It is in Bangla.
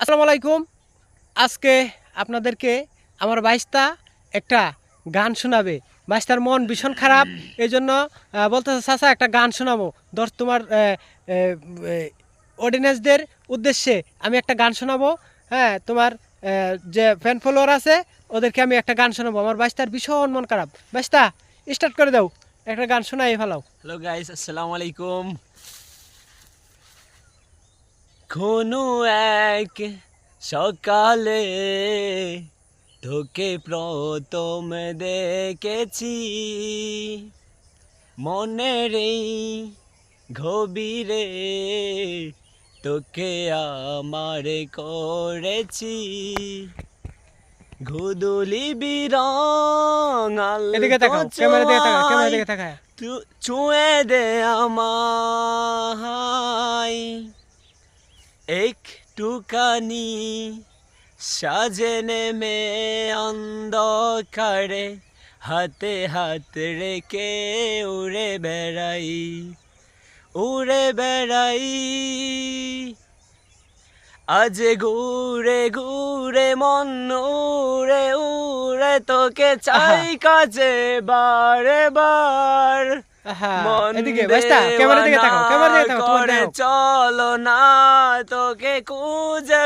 আসসালামু আলাইকুম। আজকে আপনাদেরকে আমার বাইস্তা একটা গান শোনাবে। বাইস্তার মন ভীষণ খারাপ, এই জন্য বলতেছে চাচা একটা গান শোনাবো। তোমার অডিয়েন্সদের উদ্দেশ্যে আমি একটা গান শোনাবো। হ্যাঁ, তোমার যে ফ্যান ফলোয়ার আছে ওদেরকে আমি একটা গান শোনাবো। আমার বাইস্তার ভীষণ মন খারাপ। বাইস্তা স্টার্ট করে দাও, একটা গান শোনাই ফেলাও। হ্যালো গাইস, আসসালামু আলাইকুম। কোনো এক সকালে তোকে প্রথম দেখেছি, মনের এই গভীরে তোকে আমার করেছি। ঘুদুলি বিরং এদিকে আলতো তাকাও, ক্যামেরা দিকে তাকাও, ক্যামেরা ছোঁয়ায় দিকে তাকায়। ছুঁয়ে দে আমায় একটুখানি, সাজে নেমে অন্ধকারে হাতে হাত রেখে উড়ে বেড়াই, উড়ে বেড়াই। আজ ঘুরে ঘুরে মন উড়ে উড়ে তোকে আহা, চাই কাছে বারে বার। আহা, মন এদিকে বাইস্তা, ক্যামেরা দিকে দেওয়ানা তাকাও, ক্যামেরা দিকে তাকাও, তোমার করে দেহ। চলো না তোকে খুঁজে